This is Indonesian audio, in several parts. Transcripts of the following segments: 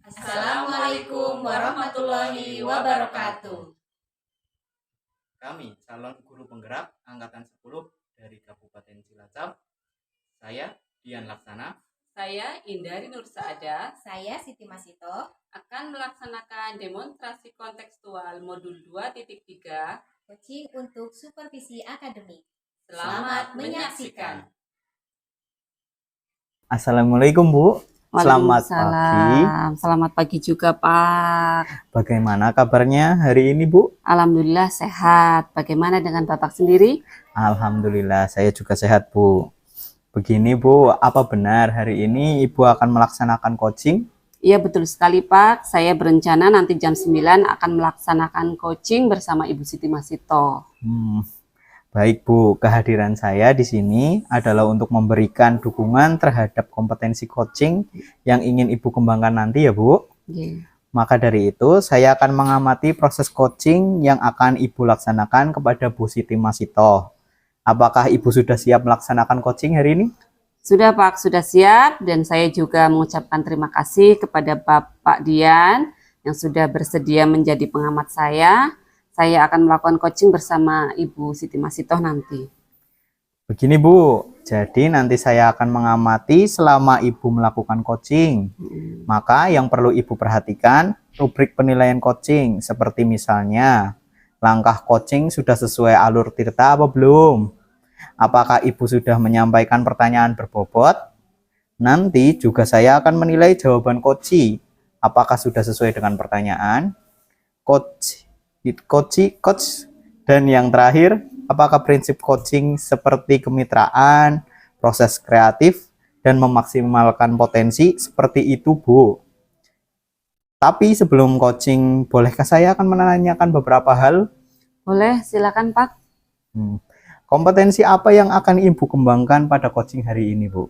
Assalamualaikum warahmatullahi wabarakatuh. Kami calon guru penggerak Angkatan 10 dari Kabupaten Cilacap. Saya Dian Laksana. Saya Indari Nur Saada. Saya Siti Masito. Akan melaksanakan demonstrasi kontekstual modul 2.3 coaching untuk supervisi akademik. Selamat menyaksikan. Assalamualaikum Bu. Selamat pagi. Selamat pagi juga Pak. Bagaimana kabarnya hari ini Bu? Alhamdulillah sehat. Bagaimana dengan Bapak sendiri? Alhamdulillah saya juga sehat Bu. Begini Bu, apa benar hari ini Ibu akan melaksanakan coaching? Iya betul sekali Pak. Saya berencana nanti jam 9 akan melaksanakan coaching bersama Ibu Siti Masito. Baik Bu, kehadiran saya di sini adalah untuk memberikan dukungan terhadap kompetensi coaching yang ingin Ibu kembangkan nanti ya Bu. Maka dari itu saya akan mengamati proses coaching yang akan Ibu laksanakan kepada Bu Siti Masito. Apakah Ibu sudah siap melaksanakan coaching hari ini? Sudah Pak, sudah siap, dan saya juga mengucapkan terima kasih kepada Bapak Dian yang sudah bersedia menjadi pengamat saya. Saya akan melakukan coaching bersama Ibu Siti Masito nanti. Begini Bu, jadi nanti saya akan mengamati selama Ibu melakukan coaching. Maka yang perlu Ibu perhatikan rubrik penilaian coaching, seperti misalnya langkah coaching sudah sesuai alur tirta apa belum? Apakah Ibu sudah menyampaikan pertanyaan berbobot? Nanti juga saya akan menilai jawaban coach, apakah sudah sesuai dengan pertanyaan? Coach. Dan yang terakhir, apakah prinsip coaching seperti kemitraan, proses kreatif, dan memaksimalkan potensi seperti itu Bu. Tapi sebelum coaching, bolehkah saya akan menanyakan beberapa hal? Boleh, silakan Pak. Kompetensi apa yang akan Ibu kembangkan pada coaching hari ini Bu?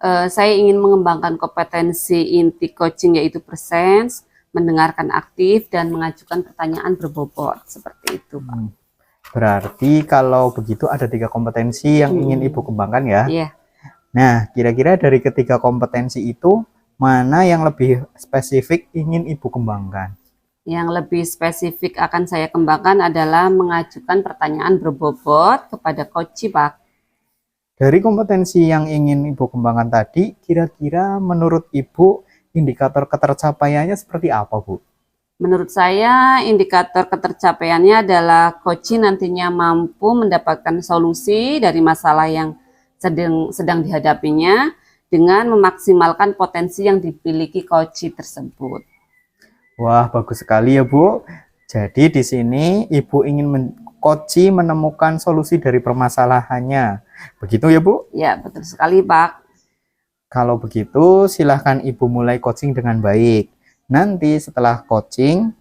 Saya ingin mengembangkan kompetensi inti coaching yaitu presence, mendengarkan aktif, dan mengajukan pertanyaan berbobot, seperti itu Pak. Berarti kalau begitu ada 3 kompetensi yang ingin Ibu kembangkan ya? Iya. Nah, kira-kira dari ketiga kompetensi itu, mana yang lebih spesifik ingin Ibu kembangkan? Yang lebih spesifik akan saya kembangkan adalah mengajukan pertanyaan berbobot kepada coach Pak. Dari kompetensi yang ingin Ibu kembangkan tadi, kira-kira menurut Ibu, indikator ketercapaiannya seperti apa Bu? Menurut saya indikator ketercapaiannya adalah coach nantinya mampu mendapatkan solusi dari masalah yang sedang dihadapinya dengan memaksimalkan potensi yang dimiliki coach tersebut. Wah, bagus sekali ya Bu. Jadi di sini Ibu ingin coach menemukan solusi dari permasalahannya. Begitu ya Bu? Ya, betul sekali Pak. Kalau begitu, silahkan Ibu mulai coaching dengan baik. Nanti setelah coaching,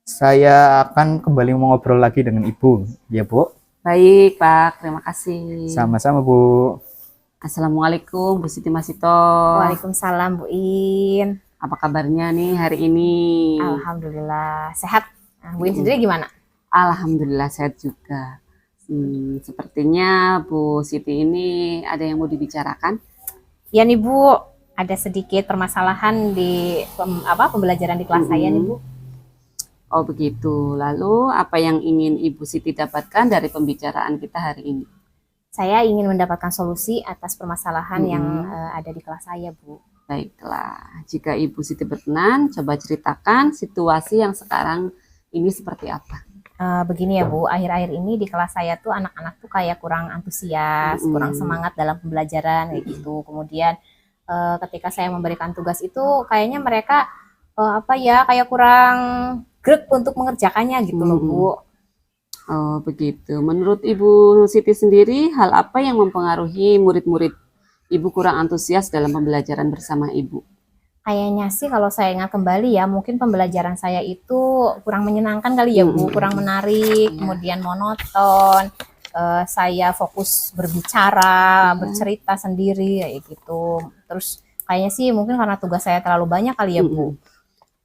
saya akan kembali mengobrol lagi dengan Ibu. Ya, Bu? Baik, Pak. Terima kasih. Sama-sama, Bu. Assalamualaikum, Bu Siti Masito. Waalaikumsalam, Bu In. Apa kabarnya nih hari ini? Alhamdulillah, sehat. Nah, Bu In sendiri gimana? Alhamdulillah, sehat juga. Sepertinya Bu Siti ini ada yang mau dibicarakan. Ya nih Bu, ada sedikit permasalahan di pembelajaran di kelas saya nih Bu. Oh begitu. Lalu apa yang ingin Ibu Siti dapatkan dari pembicaraan kita hari ini? Saya ingin mendapatkan solusi atas permasalahan yang ada di kelas saya Bu. Baiklah, jika Ibu Siti berkenan, coba ceritakan situasi yang sekarang ini seperti apa? Begini ya Bu, akhir-akhir ini di kelas saya tuh anak-anak tuh kayak kurang antusias, kurang semangat dalam pembelajaran kayak gitu. Kemudian ketika saya memberikan tugas itu kayaknya mereka kayak kurang grek untuk mengerjakannya gitu loh Bu. Oh begitu. Menurut Ibu Siti sendiri, hal apa yang mempengaruhi murid-murid Ibu kurang antusias dalam pembelajaran bersama Ibu? Kayaknya sih kalau saya ingat kembali ya, mungkin pembelajaran saya itu kurang menyenangkan kali ya Bu, kurang menarik, kemudian monoton. Saya fokus berbicara, bercerita sendiri kayak gitu. Terus kayaknya sih mungkin karena tugas saya terlalu banyak kali ya Bu.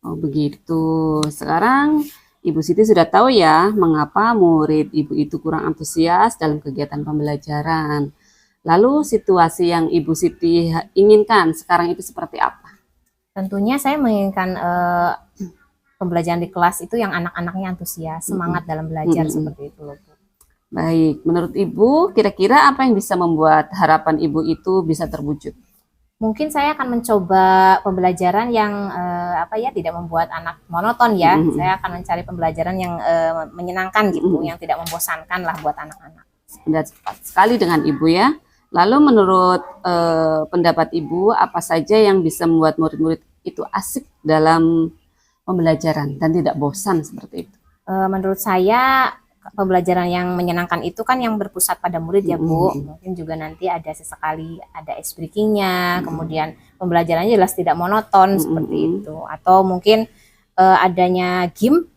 Oh begitu. Sekarang Ibu Siti sudah tahu ya mengapa murid Ibu itu kurang antusias dalam kegiatan pembelajaran. Lalu situasi yang Ibu Siti inginkan sekarang itu seperti apa? Tentunya saya menginginkan pembelajaran di kelas itu yang anak-anaknya antusias, semangat dalam belajar seperti itu loh, Bu. Baik, menurut Ibu, kira-kira apa yang bisa membuat harapan Ibu itu bisa terwujud? Mungkin saya akan mencoba pembelajaran yang tidak membuat anak monoton ya. Saya akan mencari pembelajaran yang menyenangkan gitu, yang tidak membosankan lah buat anak-anak. Sudah tepat sekali dengan Ibu ya. Lalu menurut pendapat Ibu, apa saja yang bisa membuat murid-murid itu asik dalam pembelajaran dan tidak bosan seperti itu? Menurut saya pembelajaran yang menyenangkan itu kan yang berpusat pada murid ya, Bu. Mungkin juga nanti ada sesekali ada ice breaking-nya, kemudian pembelajarannya jelas tidak monoton seperti itu. Atau mungkin adanya game,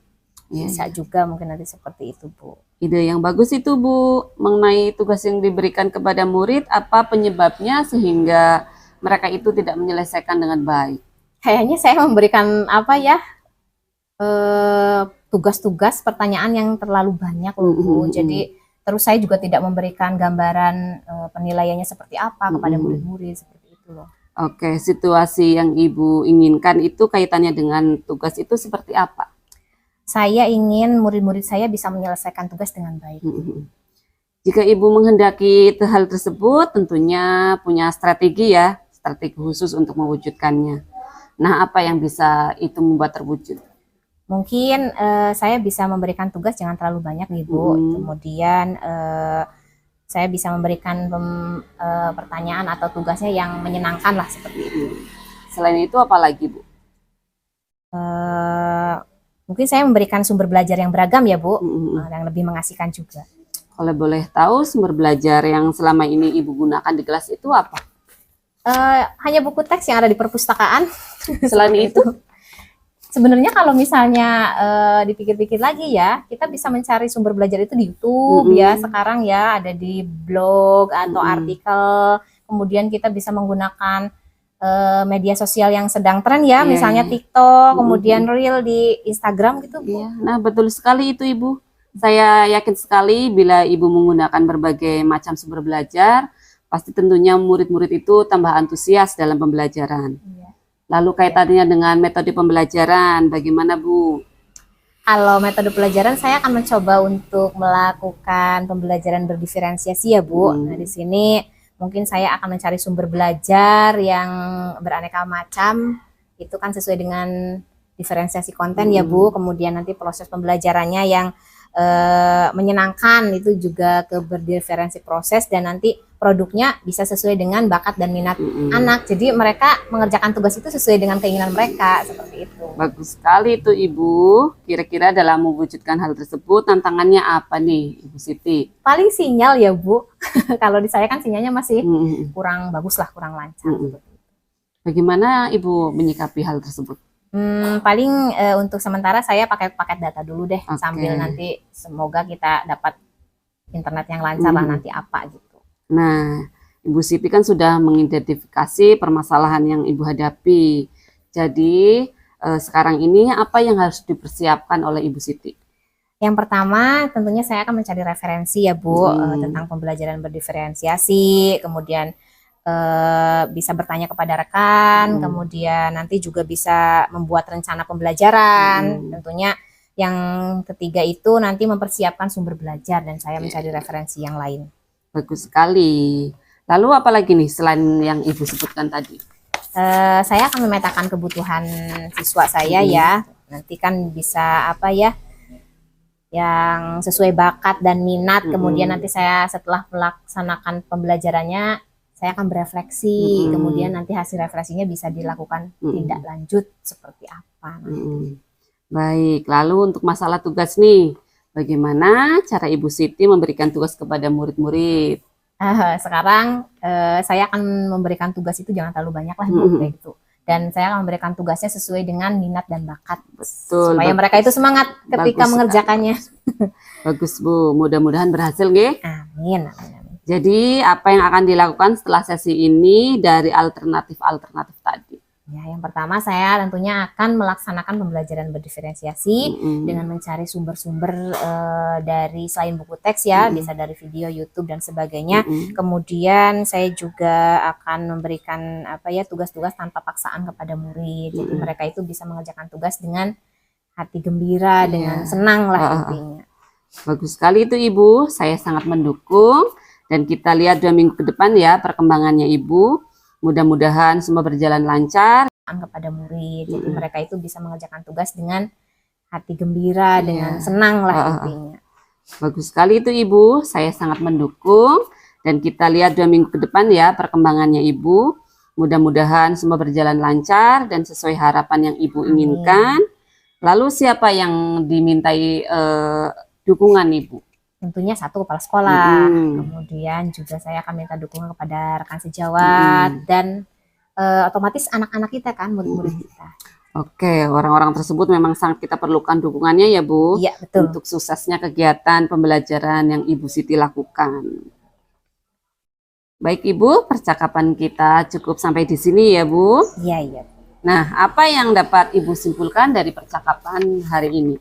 bisa juga mungkin nanti seperti itu, Bu. Ide yang bagus itu, Bu. Mengenai tugas yang diberikan kepada murid, apa penyebabnya sehingga mereka itu tidak menyelesaikan dengan baik? Kayaknya saya memberikan tugas-tugas pertanyaan yang terlalu banyak loh, Bu. Jadi terus saya juga tidak memberikan gambaran penilaiannya seperti apa kepada murid-murid seperti itu loh. Oke, situasi yang Ibu inginkan itu kaitannya dengan tugas itu seperti apa? Saya ingin murid-murid saya bisa menyelesaikan tugas dengan baik. Jika Ibu menghendaki hal tersebut, tentunya punya strategi ya, strategi khusus untuk mewujudkannya. Nah, apa yang bisa itu membuat terwujud? Mungkin saya bisa memberikan tugas jangan terlalu banyak nih, Bu. Kemudian saya bisa memberikan pertanyaan atau tugasnya yang menyenangkan lah seperti itu. Selain itu apa lagi, Bu? Mungkin saya memberikan sumber belajar yang beragam ya, Bu, yang lebih mengasihkan juga. Kalau boleh tahu sumber belajar yang selama ini Ibu gunakan di kelas itu apa? Hanya buku teks yang ada di perpustakaan. Selain itu? Sebenarnya kalau misalnya dipikir-pikir lagi ya, kita bisa mencari sumber belajar itu di YouTube ya. Sekarang ya ada di blog atau artikel. Kemudian kita bisa menggunakan media sosial yang sedang tren ya, misalnya TikTok, kemudian Reel di Instagram gitu, Bu. Nah, betul sekali itu, Ibu. Saya yakin sekali bila Ibu menggunakan berbagai macam sumber belajar, pasti tentunya murid-murid itu tambah antusias dalam pembelajaran. Lalu kaitannya dengan metode pembelajaran, bagaimana, Bu? Kalau metode pelajaran saya akan mencoba untuk melakukan pembelajaran berdiferensiasi ya, Bu. Nah, di sini mungkin saya akan mencari sumber belajar yang beraneka macam. Itu kan sesuai dengan diferensiasi konten ya, Bu. Kemudian nanti proses pembelajarannya yang menyenangkan itu juga ke berdiferensi proses, dan nanti produknya bisa sesuai dengan bakat dan minat anak. Jadi mereka mengerjakan tugas itu sesuai dengan keinginan mereka, seperti itu. Bagus sekali itu, Ibu. Kira-kira dalam mewujudkan hal tersebut tantangannya apa nih, Ibu Siti? Paling sinyal ya, Bu. Kalau di saya kan sinyalnya masih kurang bagus lah, kurang lancar. Bagaimana Ibu menyikapi hal tersebut? Paling untuk sementara saya pakai paket data dulu deh, sambil nanti semoga kita dapat internet yang lancar lah nanti apa gitu. Nah, Ibu Siti kan sudah mengidentifikasi permasalahan yang Ibu hadapi. Jadi sekarang ini apa yang harus dipersiapkan oleh Ibu Siti? Yang pertama tentunya saya akan mencari referensi ya, Bu, tentang pembelajaran berdiferensiasi, kemudian bisa bertanya kepada rekan, kemudian nanti juga bisa membuat rencana pembelajaran. Tentunya yang ketiga itu nanti mempersiapkan sumber belajar, dan saya mencari referensi yang lain. Bagus sekali. Lalu apa lagi nih selain yang Ibu sebutkan tadi? Saya akan memetakan kebutuhan siswa saya ya. Nanti kan bisa yang sesuai bakat dan minat. Kemudian nanti saya setelah melaksanakan pembelajarannya, saya akan berefleksi, kemudian nanti hasil refleksinya bisa dilakukan tindak lanjut seperti apa. Baik, lalu untuk masalah tugas nih, bagaimana cara Ibu Siti memberikan tugas kepada murid-murid? Sekarang saya akan memberikan tugas itu jangan terlalu banyak lah, Bu, kayak gitu. Dan saya akan memberikan tugasnya sesuai dengan minat dan bakat. Betul, supaya mereka itu semangat ketika mengerjakannya. Bagus, Bu, mudah-mudahan berhasil, nggih. Amin. Jadi apa yang akan dilakukan setelah sesi ini dari alternatif-alternatif tadi? Ya, yang pertama saya tentunya akan melaksanakan pembelajaran berdiferensiasi dengan mencari sumber-sumber dari selain buku teks ya, bisa dari video, YouTube dan sebagainya. Kemudian saya juga akan memberikan tugas-tugas tanpa paksaan kepada murid. Jadi mereka itu bisa mengerjakan tugas dengan hati gembira, dengan senang lah intinya. Bagus sekali itu Ibu, saya sangat mendukung dan kita lihat 2 minggu ke depan ya perkembangannya Ibu. Mudah-mudahan semua berjalan lancar kepada murid. Jadi mereka itu bisa mengerjakan tugas dengan hati gembira, dengan senang lah intinya. Bagus sekali itu Ibu, saya sangat mendukung dan kita lihat 2 minggu ke depan ya perkembangannya Ibu. Mudah-mudahan semua berjalan lancar dan sesuai harapan yang Ibu inginkan. Lalu siapa yang dimintai dukungan Ibu? Tentunya satu kepala sekolah, kemudian juga saya akan minta dukungan kepada rekan sejawat dan otomatis anak-anak kita kan, murid-murid kita. Oke, orang-orang tersebut memang sangat kita perlukan dukungannya ya Bu. Iya, betul. Untuk suksesnya kegiatan pembelajaran yang Ibu Siti lakukan. Baik Ibu, percakapan kita cukup sampai di sini ya Bu. Iya. Nah, apa yang dapat Ibu simpulkan dari percakapan hari ini?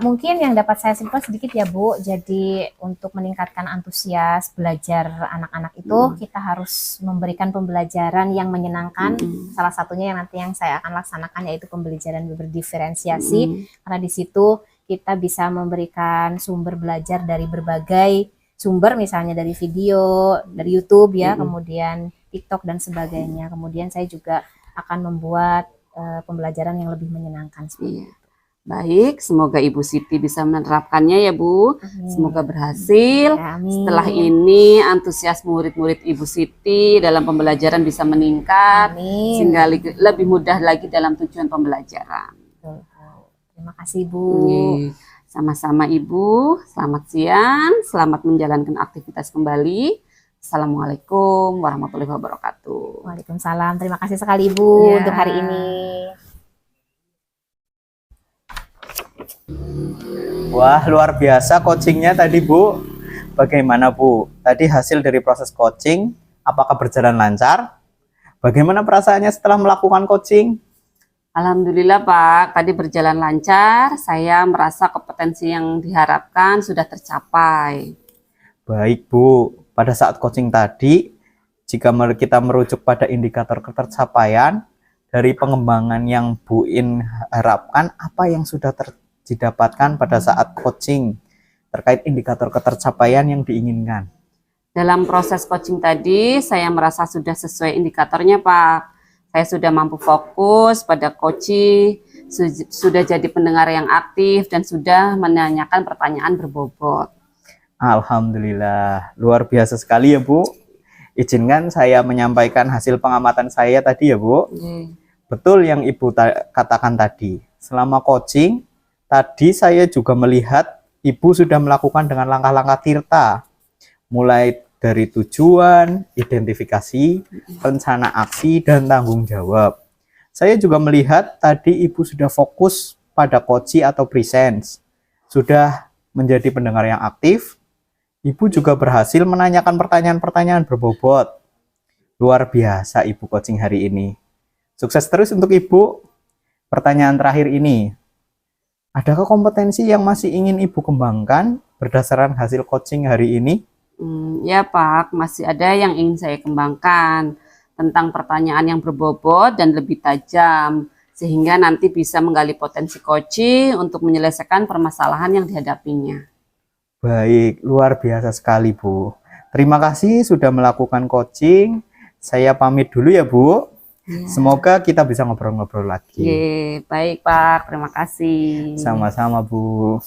Mungkin yang dapat saya simpulkan sedikit ya Bu, jadi untuk meningkatkan antusias belajar anak-anak itu kita harus memberikan pembelajaran yang menyenangkan. Salah satunya yang saya akan laksanakan yaitu pembelajaran berdiferensiasi, karena di situ kita bisa memberikan sumber belajar dari berbagai sumber, misalnya dari video, dari YouTube ya, kemudian TikTok dan sebagainya. Kemudian saya juga akan membuat pembelajaran yang lebih menyenangkan. Baik, semoga Ibu Siti bisa menerapkannya ya Bu. Semoga berhasil. Setelah ini antusias murid-murid Ibu Siti dalam pembelajaran bisa meningkat, sehingga lebih mudah lagi dalam tujuan pembelajaran. Terima kasih Bu. Sama-sama Ibu, selamat siang, selamat menjalankan aktivitas kembali. Assalamualaikum warahmatullahi wabarakatuh. Waalaikumsalam, terima kasih sekali Ibu untuk hari ini. Wah, luar biasa coachingnya tadi Bu. Bagaimana Bu? Tadi hasil dari proses coaching, apakah berjalan lancar? Bagaimana perasaannya setelah melakukan coaching? Alhamdulillah Pak, tadi berjalan lancar. Saya merasa kompetensi yang diharapkan sudah tercapai. Baik Bu, pada saat coaching tadi, jika kita merujuk pada indikator ketercapaian, dari pengembangan yang Bu In harapkan, apa yang sudah didapatkan pada saat coaching terkait indikator ketercapaian yang diinginkan? Dalam proses coaching tadi, saya merasa sudah sesuai indikatornya Pak. Saya sudah mampu fokus pada coaching, sudah jadi pendengar yang aktif, dan sudah menanyakan pertanyaan berbobot. Alhamdulillah, luar biasa sekali ya Bu. Izinkan saya menyampaikan hasil pengamatan saya tadi ya Bu. Betul yang Ibu katakan tadi. Selama coaching, tadi saya juga melihat Ibu sudah melakukan dengan langkah-langkah tirta. Mulai dari tujuan, identifikasi, rencana aksi, dan tanggung jawab. Saya juga melihat tadi Ibu sudah fokus pada coaching atau presence. Sudah menjadi pendengar yang aktif. Ibu juga berhasil menanyakan pertanyaan-pertanyaan berbobot. Luar biasa Ibu coaching hari ini. Sukses terus untuk Ibu. Pertanyaan terakhir ini. Adakah kompetensi yang masih ingin Ibu kembangkan berdasarkan hasil coaching hari ini? Ya Pak, masih ada yang ingin saya kembangkan tentang pertanyaan yang berbobot dan lebih tajam, sehingga nanti bisa menggali potensi coaching untuk menyelesaikan permasalahan yang dihadapinya. Baik, luar biasa sekali Bu. Terima kasih sudah melakukan coaching. Saya pamit dulu ya Bu. Semoga kita bisa ngobrol-ngobrol lagi. Baik Pak, terima kasih. Sama-sama Bu.